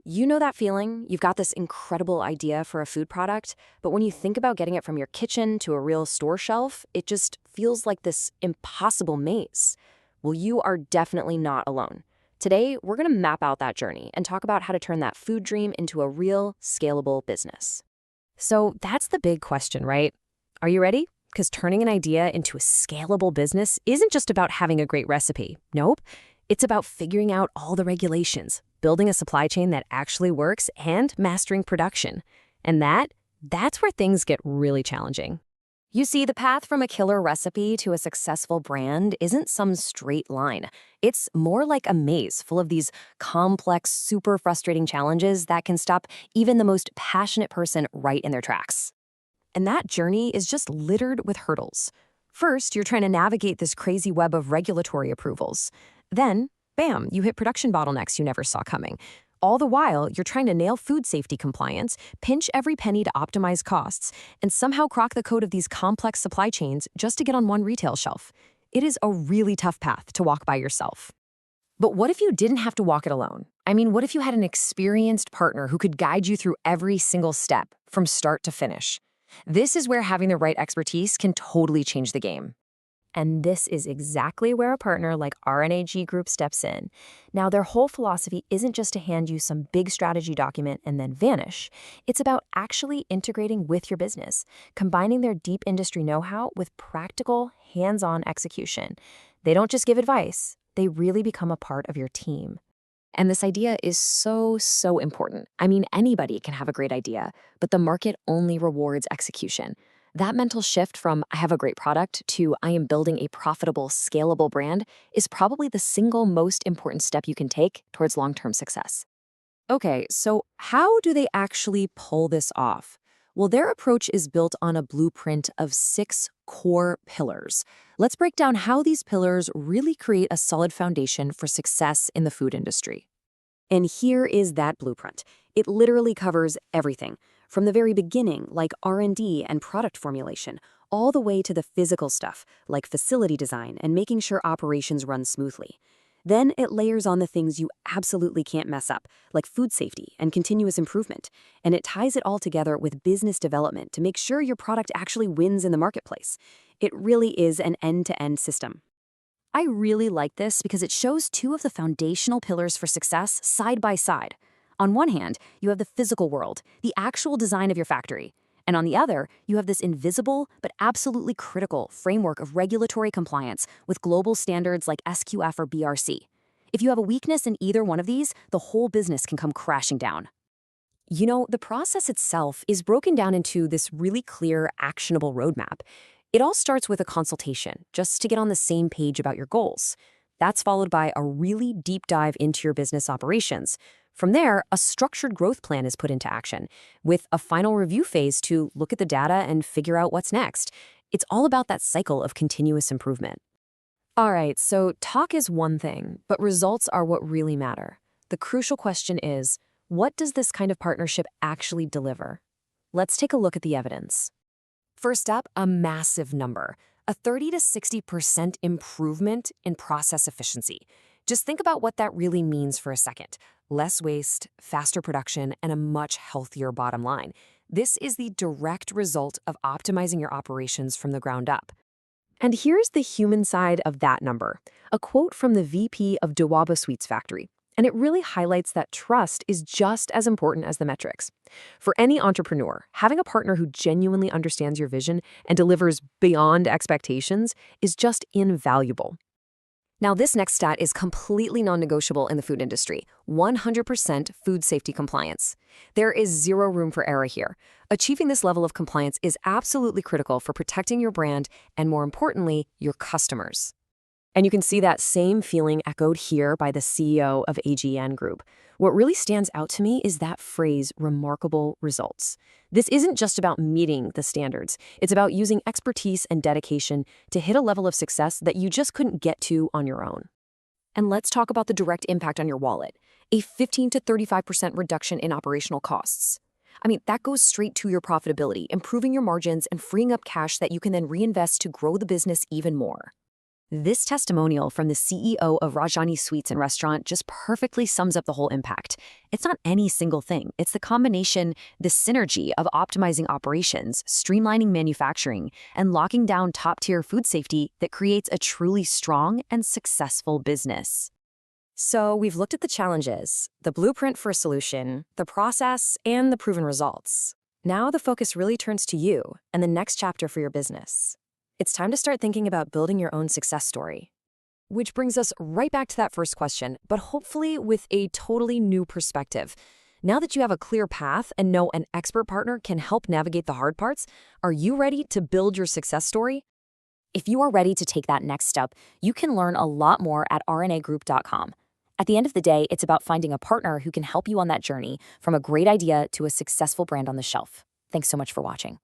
You know that feeling? You've got this incredible idea for a food product, but when you think about getting it from your kitchen to a real store shelf, it just feels like this impossible maze. Well, you are definitely not alone. Today, we're going to map out that journey and talk about how to turn that food dream into a real, scalable business. So that's the big question, right? Are you ready? Because turning an idea into a scalable business isn't just about having a great recipe. Nope. It's about figuring out all the regulations, building a supply chain that actually works, and mastering production. And that's where things get really challenging. You see, the path from a killer recipe to a successful brand isn't some straight line. It's more like a maze full of these complex, super frustrating challenges that can stop even the most passionate person right in their tracks. And that journey is just littered with hurdles. First, you're trying to navigate this crazy web of regulatory approvals. Then, bam, you hit production bottlenecks you never saw coming. All the while, you're trying to nail food safety compliance, pinch every penny to optimize costs, and somehow crack the code of these complex supply chains just to get on one retail shelf. It is a really tough path to walk by yourself. But what if you didn't have to walk it alone? I mean, what if you had an experienced partner who could guide you through every single step from start to finish? This is where having the right expertise can totally change the game. And this is exactly where a partner like RNAG Group steps in. Now, their whole philosophy isn't just to hand you some big strategy document and then vanish. It's about actually integrating with your business, combining their deep industry know-how with practical, hands-on execution. They don't just give advice, they really become a part of your team. And this idea is so important. I mean, anybody can have a great idea, but the market only rewards execution. That mental shift from I have a great product to I am building a profitable, scalable brand is probably the single most important step you can take towards long-term success. Okay, so how do they actually pull this off? Well, their approach is built on a blueprint of 6 core pillars. Let's break down how these pillars really create a solid foundation for success in the food industry. And here is that blueprint. It literally covers everything, from the very beginning, like R&D and product formulation, all the way to the physical stuff, like facility design and making sure operations run smoothly. Then it layers on the things you absolutely can't mess up, like food safety and continuous improvement, and it ties it all together with business development to make sure your product actually wins in the marketplace. It really is an end-to-end system. I really like this because it shows 2 of the foundational pillars for success side by side. On one hand, you have the physical world, the actual design of your factory. And on the other, you have this invisible but absolutely critical framework of regulatory compliance with global standards like SQF or BRC. If you have a weakness in either one of these, the whole business can come crashing down. You know, the process itself is broken down into this really clear, actionable roadmap. It all starts with a consultation, just to get on the same page about your goals. That's followed by a really deep dive into your business operations. From there, a structured growth plan is put into action, with a final review phase to look at the data and figure out what's next. It's all about that cycle of continuous improvement. All right, so talk is one thing, but results are what really matter. The crucial question is, what does this kind of partnership actually deliver? Let's take a look at the evidence. First up, a massive number, a 30 to 60% improvement in process efficiency. Just think about what that really means for a second. Less waste, faster production, and a much healthier bottom line. This is the direct result of optimizing your operations from the ground up. And here's the human side of that number, a quote from the VP of Dewaba Sweets Factory. And it really highlights that trust is just as important as the metrics. For any entrepreneur, having a partner who genuinely understands your vision and delivers beyond expectations is just invaluable. Now, this next stat is completely non-negotiable in the food industry, 100% food safety compliance. There is zero room for error here. Achieving this level of compliance is absolutely critical for protecting your brand and, more importantly, your customers. And you can see that same feeling echoed here by the CEO of RNAG Group. What really stands out to me is that phrase, remarkable results. This isn't just about meeting the standards. It's about using expertise and dedication to hit a level of success that you just couldn't get to on your own. And let's talk about the direct impact on your wallet, a 15 to 35% reduction in operational costs. I mean, that goes straight to your profitability, improving your margins and freeing up cash that you can then reinvest to grow the business even more. This testimonial from the CEO of Rajani Sweets and Restaurant just perfectly sums up the whole impact. It's not any single thing. It's the combination, the synergy of optimizing operations, streamlining manufacturing, and locking down top-tier food safety that creates a truly strong and successful business. So we've looked at the challenges, the blueprint for a solution, the process, and the proven results. Now the focus really turns to you and the next chapter for your business. It's time to start thinking about building your own success story. Which brings us right back to that first question, but hopefully with a totally new perspective. Now that you have a clear path and know an expert partner can help navigate the hard parts, are you ready to build your success story? If you are ready to take that next step, you can learn a lot more at rnagroup.com. At the end of the day, it's about finding a partner who can help you on that journey from a great idea to a successful brand on the shelf. Thanks so much for watching.